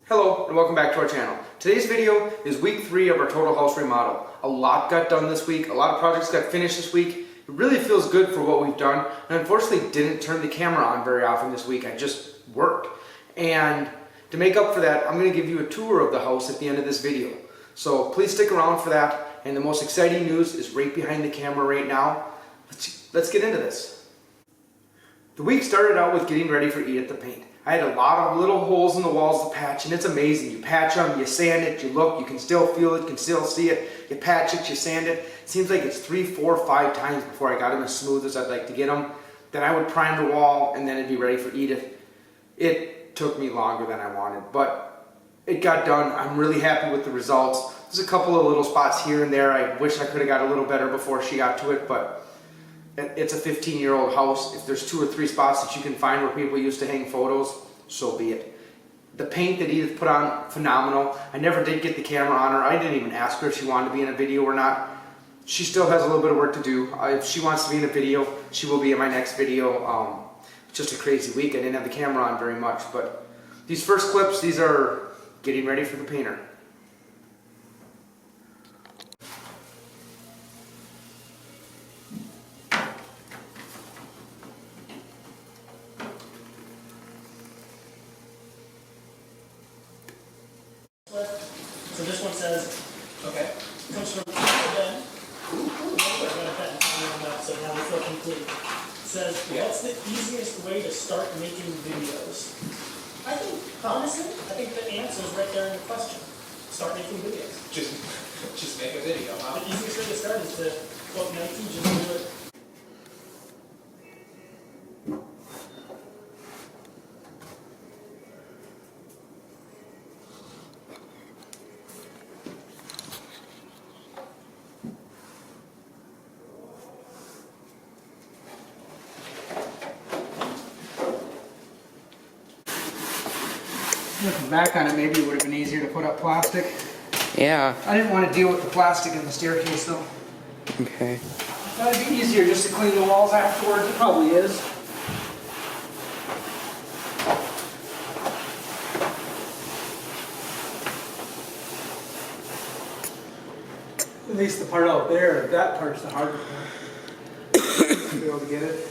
Hello and welcome back to our channel. Today's video is week 3 of our total house remodel. A lot got done this week, a lot of projects got finished this week. It really feels good for what we've done, and unfortunately didn't turn the camera on very often this week. I just worked. And to make up for that, I'm going to give you a tour of the house at the end of this video. So please stick around for that, and the most exciting news is right behind the camera right now. Let's get into this. The week started out with getting ready for Edith to paint. I had a lot of little holes in the walls to patch, and it's amazing. You patch them, you sand it, you look, you can still feel it, you can still see it. You patch it, you sand it. It seems like it's 3, 4, 5 times before I got them as smooth as I'd like to get them. Then I would prime the wall, and then it'd be ready for Edith. It took me longer than I wanted, but it got done. I'm really happy with the results. There's a couple of little spots here and there. I wish I could have got a little better before she got to it, but it's a 15-year-old house. If there's 2 or 3 spots that you can find where people used to hang photos, so be it. The paint that Edith put on, phenomenal. I never did get the camera on her. I didn't even ask her if she wanted to be in a video or not. She still has a little bit of work to do. If she wants to be in a video, she will be in my next video. Just a crazy week. I didn't have the camera on very much, but these first clips, these are getting ready for the painter. So this one says, okay, comes from Ben. So now we feel complete. It says, what's the easiest way to start making videos? I think, honestly, I think the answer is right there in the question. Start making videos. Just make a video, huh? The easiest way to start is to quote 19, just do it. Looking back on it, maybe it would have been easier to put up plastic. Yeah. I didn't want to deal with the plastic in the staircase though. Okay. Thought it'd be easier just to clean the walls afterwards. It probably is. At least the part out there, that part's the harder part. Be able to get it.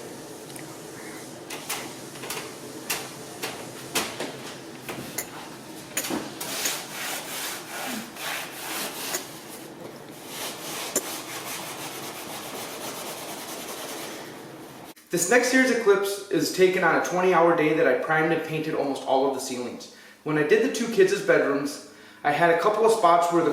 This next series of clips is taken on a 20-hour day that I primed and painted almost all of the ceilings. When I did the 2 kids' bedrooms, I had a couple of spots where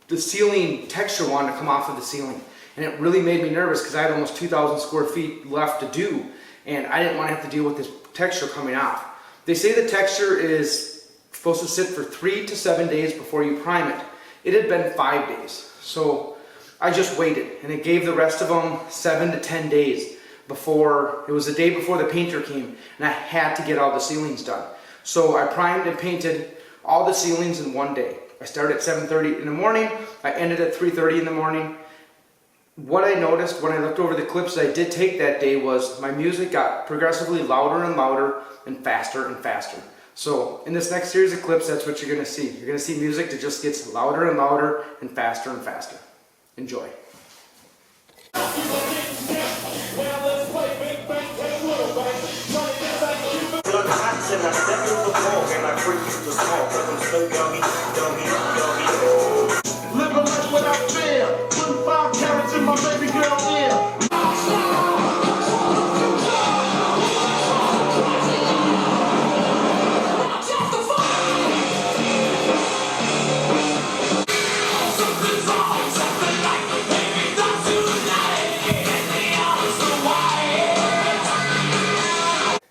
the ceiling texture wanted to come off of the ceiling. And it really made me nervous because I had almost 2,000 square feet left to do. And I didn't want to have to deal with this texture coming off. They say the texture is supposed to sit for 3 to 7 days before you prime it. It had been 5 days. So I just waited. And it gave the rest of them 7 to 10 days. It was the day before the painter came, and I had to get all the ceilings done. So I primed and painted all the ceilings in one day. I started at 7:30 in the morning, I ended at 3:30 in the morning. What I noticed when I looked over the clips that I did take that day was my music got progressively louder and louder and faster and faster. So in this next series of clips, that's what you're going to see. You're going to see music that just gets louder and louder and faster and faster. Enjoy. Live a life without fear. Put 5 carats in my baby girl ear.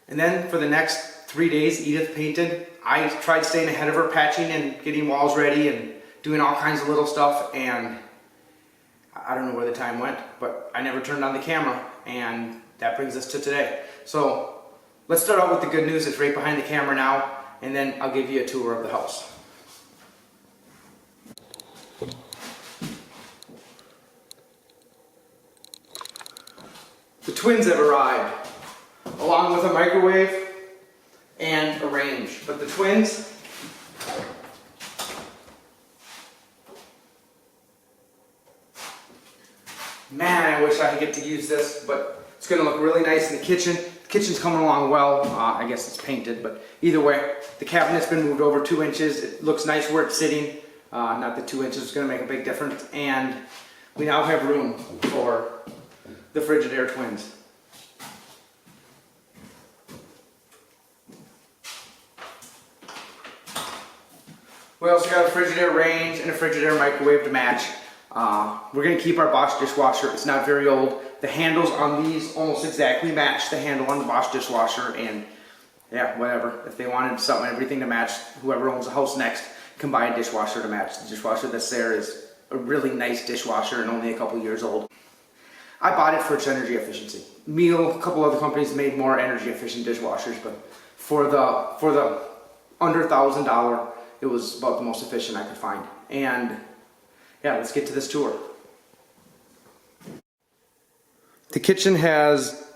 And then for the next 3 days, Edith painted. I tried staying ahead of her, patching and getting walls ready and doing all kinds of little stuff, and I don't know where the time went, but I never turned on the camera, and that brings us to today. So let's start out with the good news. It's right behind the camera now, and then I'll give you a tour of the house. The twins have arrived, along with a microwave and a range. But the twins kind of wish I could get to use this, but it's going to look really nice in the kitchen. The kitchen's coming along well. I guess it's painted, but either way, the cabinet's been moved over 2 inches. It looks nice where it's sitting. Not that 2 inches is going to make a big difference. And we now have room for the Frigidaire twins. We also got a Frigidaire range and a Frigidaire microwave to match. We're going to keep our Bosch dishwasher. It's not very old. The handles on these almost exactly match the handle on the Bosch dishwasher, and yeah, whatever. If they wanted something, everything to match, whoever owns the house next can buy a dishwasher to match. The dishwasher that's there is a really nice dishwasher and only a couple years old. I bought it for its energy efficiency. Miele, a couple other companies made more energy efficient dishwashers, but for the under $1,000, it was about the most efficient I could find. And yeah, let's get to this tour. The kitchen has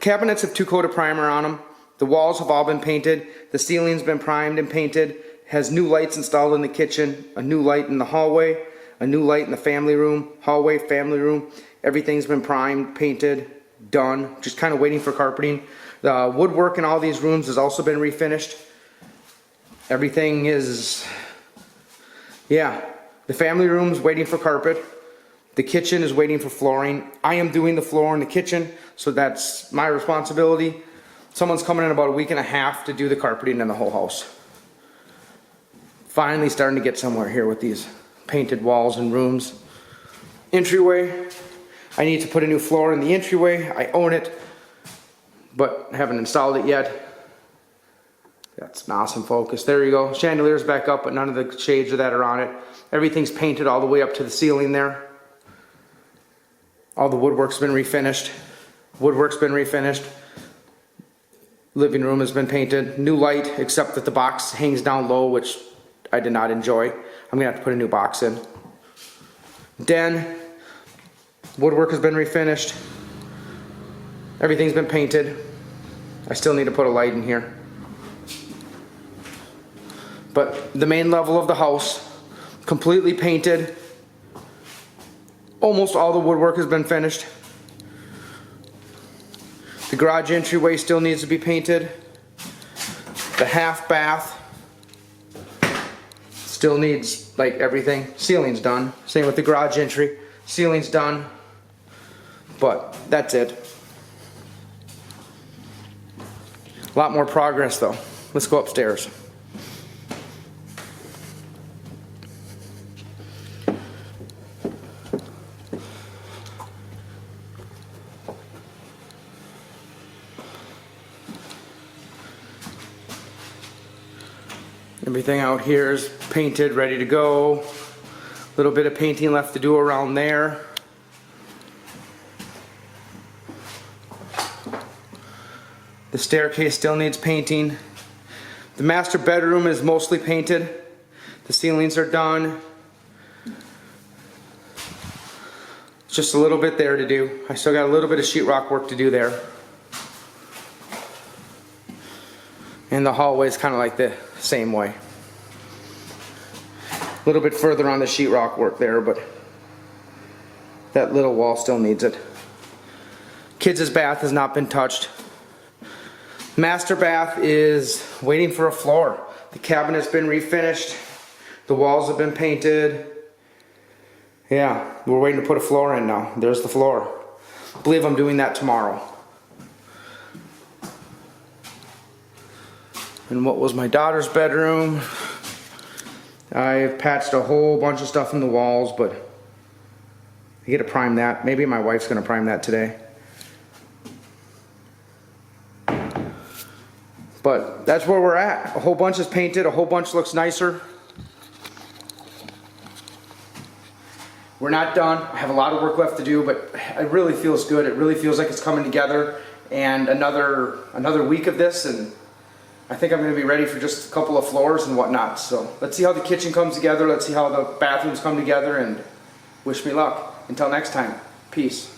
cabinets of 2-coat primer on them. The walls have all been painted. The ceiling's been primed and painted. Has new lights installed in the kitchen, a new light in the hallway, a new light in the family room, hallway, family room. Everything's been primed, painted, done. Just kind of waiting for carpeting. The woodwork in all these rooms has also been refinished. Everything is, yeah. The family room's waiting for carpet. The kitchen is waiting for flooring. I am doing the floor in the kitchen, so that's my responsibility. Someone's coming in about a week and a half to do the carpeting in the whole house. Finally starting to get somewhere here with these painted walls and rooms. Entryway, I need to put a new floor in the entryway. I own it, but haven't installed it yet. That's nice and focused. There you go. Chandelier's back up, but none of the shades of that are on it. Everything's painted all the way up to the ceiling there. All the woodwork's been refinished. Woodwork's been refinished. Living room has been painted. New light, except that the box hangs down low, which I did not enjoy. I'm gonna have to put a new box in. Den, woodwork has been refinished. Everything's been painted. I still need to put a light in here. But the main level of the house, completely painted. Almost all the woodwork has been finished. The garage entryway still needs to be painted. The half bath still needs, like, everything. Ceiling's done. Same with the garage entry. Ceiling's done. But that's it. A lot more progress though. Let's go upstairs. Everything out here is painted, ready to go. A little bit of painting left to do around there. The staircase still needs painting. The master bedroom is mostly painted. The ceilings are done. Just a little bit there to do. I still got a little bit of sheetrock work to do there. And the hallway is kind of like the same way. A little bit further on the sheetrock work there, but that little wall still needs it. Kids' bath has not been touched. Master bath is waiting for a floor. The cabinet's been refinished. The walls have been painted. Yeah, we're waiting to put a floor in now. There's the floor. I believe I'm doing that tomorrow. And what was my daughter's bedroom? I've patched a whole bunch of stuff in the walls, but I get to prime that. Maybe my wife's gonna prime that today. But that's where we're at. A whole bunch is painted, a whole bunch looks nicer. We're not done. I have a lot of work left to do, but it really feels good. It really feels like it's coming together. And another week of this, and I think I'm going to be ready for just a couple of floors and whatnot. So let's see how the kitchen comes together. Let's see how the bathrooms come together, and wish me luck. Until next time, peace.